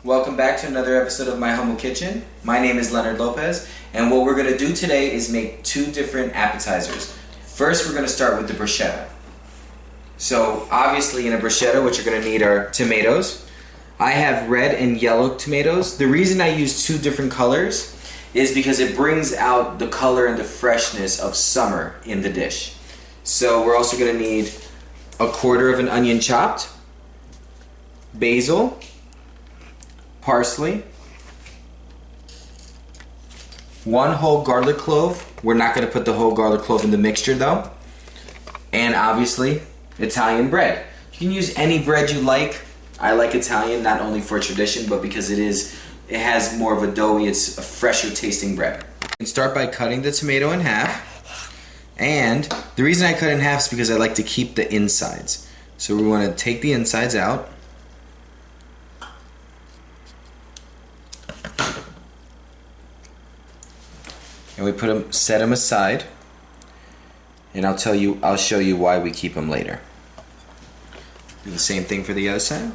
Welcome back to another episode of My Humble Kitchen. My name is Leonard Lopez, and what we're going to do today is make two different appetizers. First, we're going to start with the bruschetta. So, obviously in a bruschetta, what you're going to need are tomatoes. I have red and yellow tomatoes. The reason I use two different colors is because it brings out the color and the freshness of summer in the dish. So, we're also going to need a quarter of an onion chopped, basil, parsley, one whole garlic clove. We're not going to put the whole garlic clove in the mixture though. And obviously, Italian bread. You can use any bread you like. I like Italian not only for tradition, but because it has more of a doughy, it's a fresher tasting bread. You can start by cutting the tomato in half. And the reason I cut it in half is because I like to keep the insides. So we want to take the insides out. And we set them aside, and I'll show you why we keep them later. Do the same thing for the other side.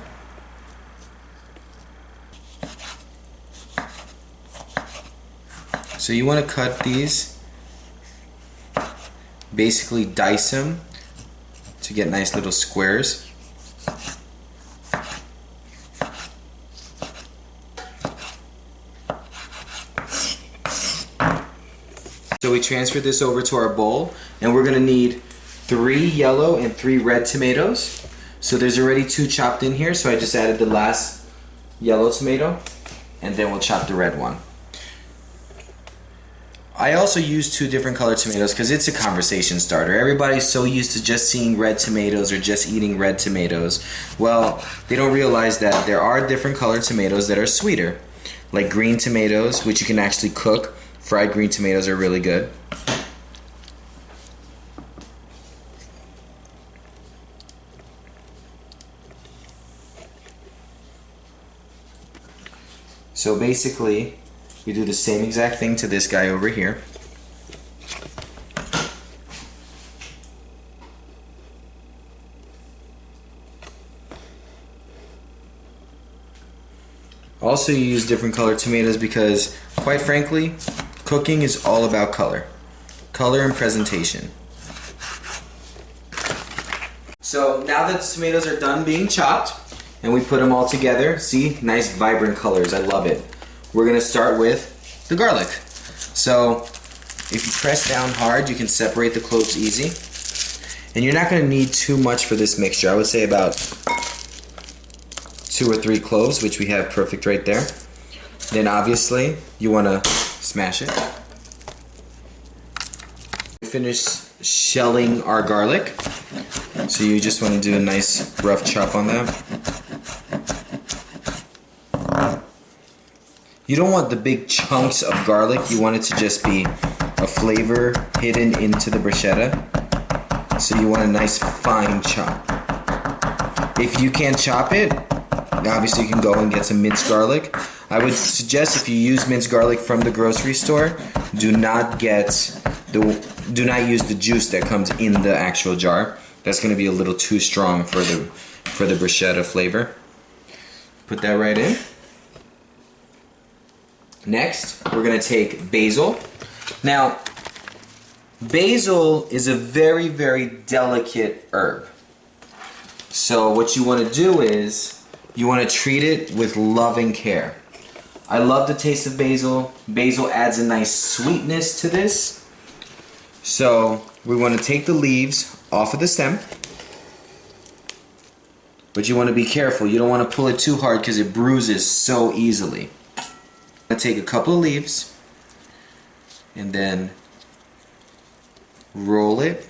So you want to cut these, basically dice them to get nice little squares. So we transfer this over to our bowl, and we're going to need 3 yellow and 3 red tomatoes. So there's already 2 chopped in here, so I just added the last yellow tomato, and then we'll chop the red one. I also use 2 different colored tomatoes because it's a conversation starter. Everybody's so used to just seeing red tomatoes or just eating red tomatoes. Well, they don't realize that there are different colored tomatoes that are sweeter, like green tomatoes, which you can actually cook. Fried green tomatoes are really good. So basically, we do the same exact thing to this guy over here. Also, you use different colored tomatoes because, quite frankly, cooking is all about color. Color and presentation. So now that the tomatoes are done being chopped and we put them all together, see, nice vibrant colors, I love it. We're gonna start with the garlic. So if you press down hard, you can separate the cloves easy. And you're not gonna need too much for this mixture. I would say about 2 or 3 cloves, which we have perfect right there. Then obviously you wanna smash it. Finish shelling our garlic. So you just want to do a nice rough chop on that. You don't want the big chunks of garlic. You want it to just be a flavor hidden into the bruschetta. So you want a nice fine chop. If you can't chop it, obviously you can go and get some minced garlic. I would suggest if you use minced garlic from the grocery store, do not use the juice that comes in the actual jar. That's going to be a little too strong for the bruschetta flavor. Put that right in. Next, we're going to take basil. Now, basil is a very, very delicate herb. So what you want to do is you want to treat it with loving care. I love the taste of basil. Basil adds a nice sweetness to this. So we want to take the leaves off of the stem. But you want to be careful. You don't want to pull it too hard because it bruises so easily. I'm going to take a couple of leaves and then roll it.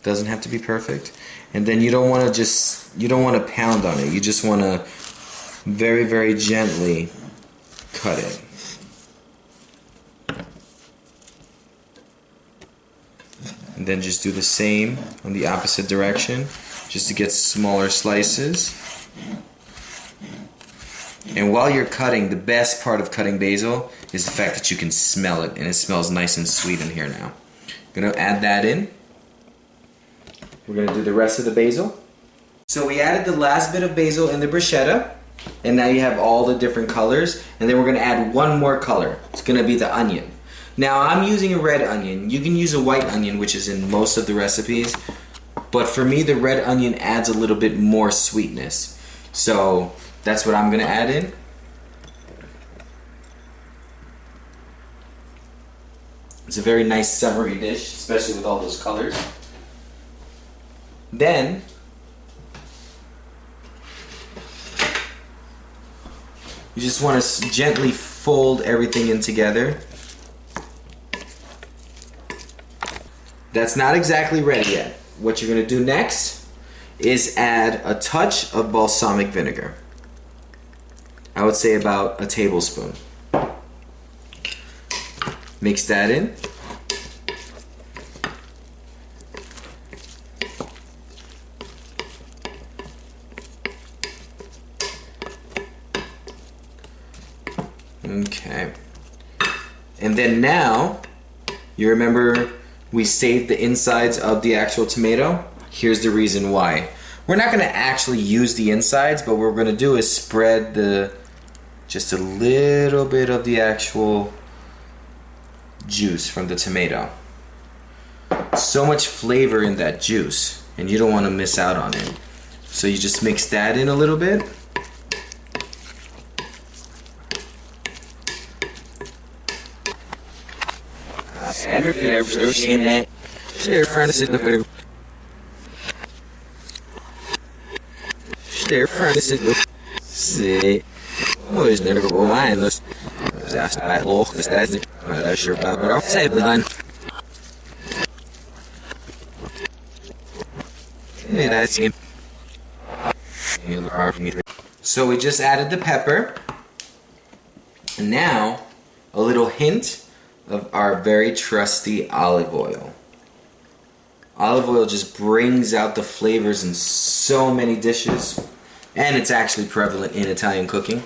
Doesn't have to be perfect. And then you don't want to pound on it. You just want to very, very gently cut it. And then just do the same on the opposite direction, just to get smaller slices. And while you're cutting, the best part of cutting basil is the fact that you can smell it, and it smells nice and sweet in here now. I'm going to add that in. We're going to do the rest of the basil. So we added the last bit of basil in the bruschetta. And now you have all the different colors. And then we're gonna add one more color. It's gonna be the onion. Now I'm using a red onion. You can use a white onion, which is in most of the recipes. But for me, the red onion adds a little bit more sweetness. So that's what I'm gonna add in. It's a very nice summery dish, especially with all those colors. Then, you just want to gently fold everything in together. That's not exactly ready yet. What you're going to do next is add a touch of balsamic vinegar. I would say about a tablespoon. Mix that in. Okay. And then now, you remember we saved the insides of the actual tomato? Here's the reason why. We're not going to actually use the insides, but what we're going to do is spread just a little bit of the actual juice from the tomato. So much flavor in that juice, and you don't want to miss out on it. So you just mix that in a little bit. So we just added the pepper, and now a little hint of our very trusty olive oil. Olive oil just brings out the flavors in so many dishes, and it's actually prevalent in Italian cooking.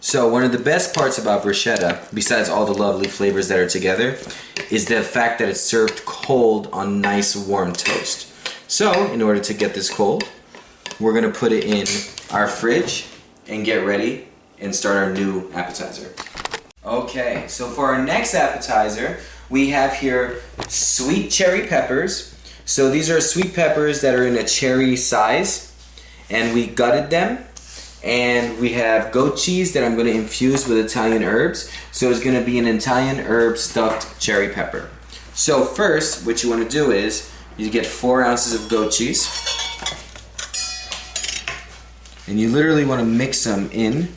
So one of the best parts about bruschetta, besides all the lovely flavors that are together, is the fact that it's served cold on nice warm toast. So in order to get this cold, we're gonna put it in our fridge and get ready and start our new appetizer. Okay, so for our next appetizer, we have here sweet cherry peppers. So these are sweet peppers that are in a cherry size, and we gutted them. And we have goat cheese that I'm going to infuse with Italian herbs. So it's going to be an Italian herb stuffed cherry pepper. So first, what you want to do is you get 4 ounces of goat cheese. And you literally want to mix them in.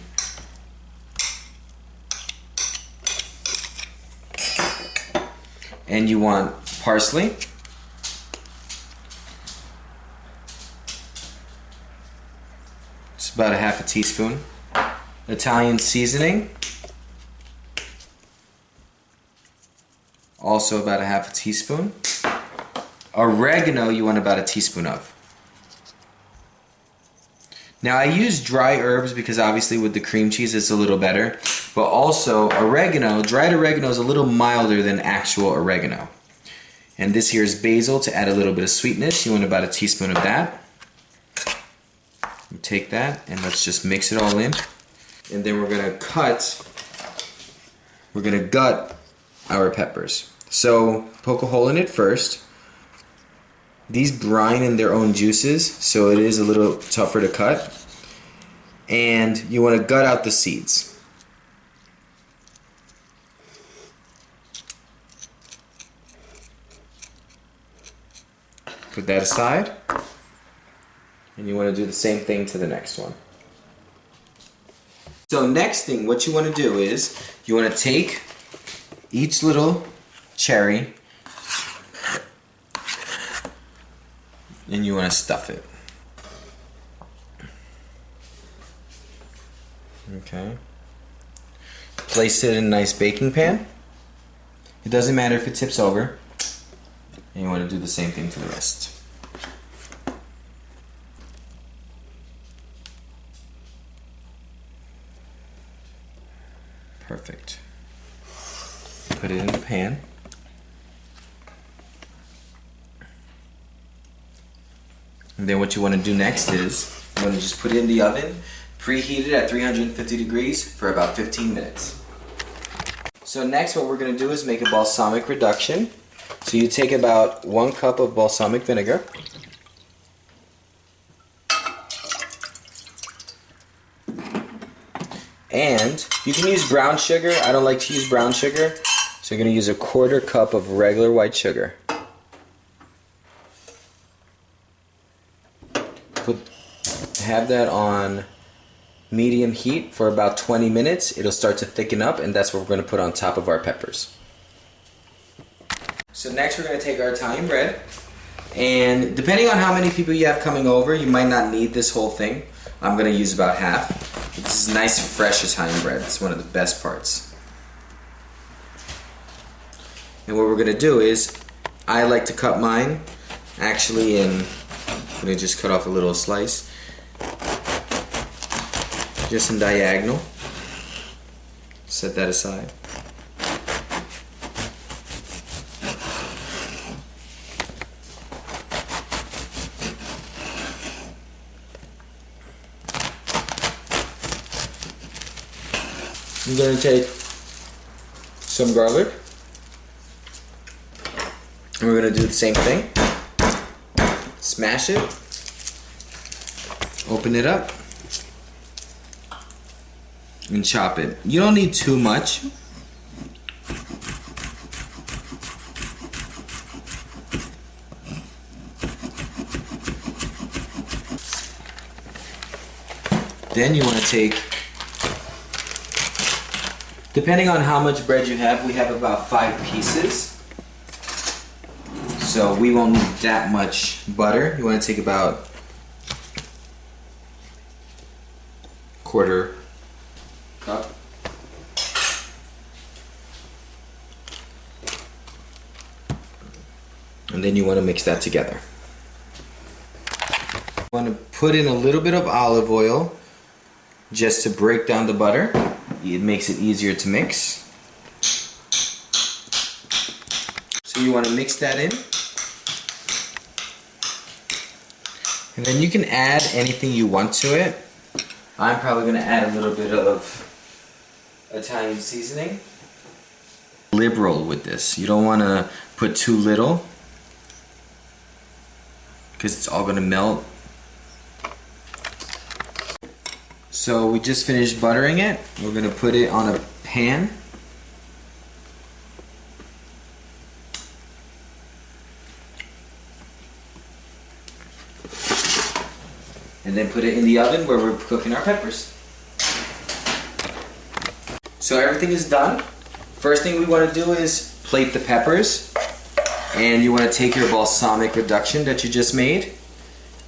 And you want parsley. It's about a half a teaspoon. Italian seasoning. Also about a half a teaspoon. Oregano you want about a teaspoon of. Now I use dry herbs because obviously with the cream cheese it's a little better. But also oregano, dried oregano is a little milder than actual oregano. And this here is basil to add a little bit of sweetness. You want about a teaspoon of that. You take that and let's just mix it all in. And then we're gonna gut our peppers. So poke a hole in it first. These brine in their own juices, so it is a little tougher to cut. And you want to gut out the seeds. Put that aside. And you want to do the same thing to the next one. So next thing, what you want to do is, you want to take each little cherry and you want to stuff it. Okay. Place it in a nice baking pan. It doesn't matter if it tips over. And you want to do the same thing to the rest. Perfect. Put it in the pan. And then what you want to do next is I'm going to just put it in the oven, preheated at 350 degrees for about 15 minutes. So next what we're going to do is make a balsamic reduction. So you take about 1 cup of balsamic vinegar. And you can use brown sugar. I don't like to use brown sugar. So you're going to use 1/4 cup of regular white sugar. Have that on medium heat for about 20 minutes. It'll start to thicken up, and that's what we're going to put on top of our peppers. So next we're going to take our Italian bread, and depending on how many people you have coming over, you might not need this whole thing. I'm going to use about half. This is nice fresh Italian bread. It's one of the best parts. And what we're going to do is, I like to cut mine actually in, I'm going to just cut off a little slice. Just in diagonal. Set that aside. I'm going to take some garlic. And we're going to do the same thing. Smash it. Open it up. And chop it. You don't need too much. Then you want to take, depending on how much bread you have, we have about 5 pieces. So we won't need that much butter. You want to take about 1/4 cup. And then you want to mix that together. You want to put in a little bit of olive oil just to break down the butter. It makes it easier to mix. So you want to mix that in. And then you can add anything you want to it. I'm probably going to add a little bit of Italian seasoning. Liberal with this. You don't want to put too little because it's all going to melt. So we just finished buttering it. We're going to put it on a pan. And then put it in the oven where we're cooking our peppers. So everything is done. First thing we want to do is plate the peppers. And you want to take your balsamic reduction that you just made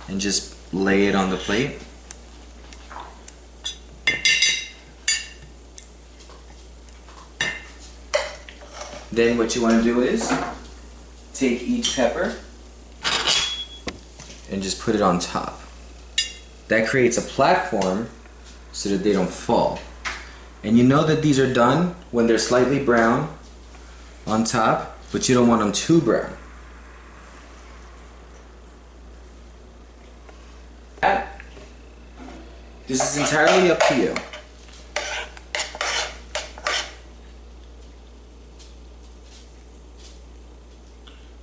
and just lay it on the plate. Then what you want to do is take each pepper and just put it on top. That creates a platform so that they don't fall. And you know that these are done when they're slightly brown on top, but you don't want them too brown. This is entirely up to you.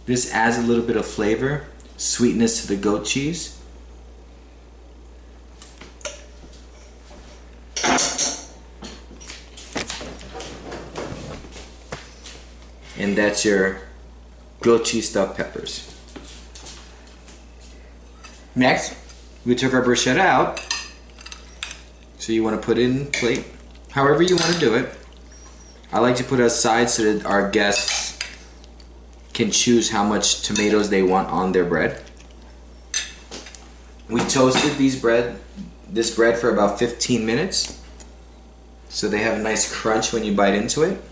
This adds a little bit of flavor, sweetness to the goat cheese. And that's your goat cheese stuffed peppers. Next, we took our bruschetta out. So you want to put it in a plate, however you want to do it. I like to put it aside so that our guests can choose how much tomatoes they want on their bread. We toasted this bread for about 15 minutes. So they have a nice crunch when you bite into it.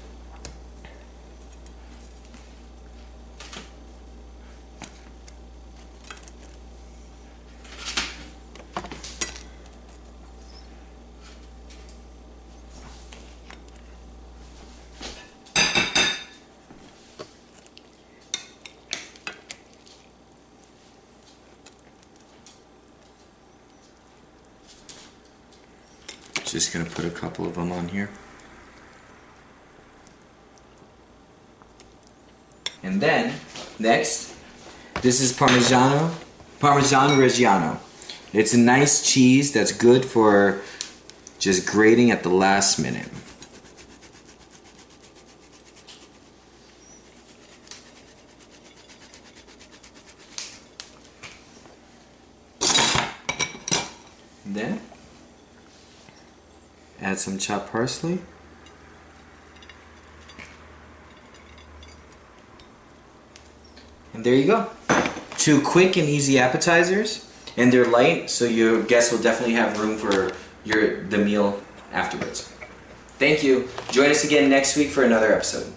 Just gonna put a couple of them on here. And then, next, this is Parmesan Reggiano. It's a nice cheese that's good for just grating at the last minute. And then, add some chopped parsley. And there you go. 2 quick and easy appetizers, and they're light, so your guests will definitely have room for the meal afterwards. Thank you. Join us again next week for another episode.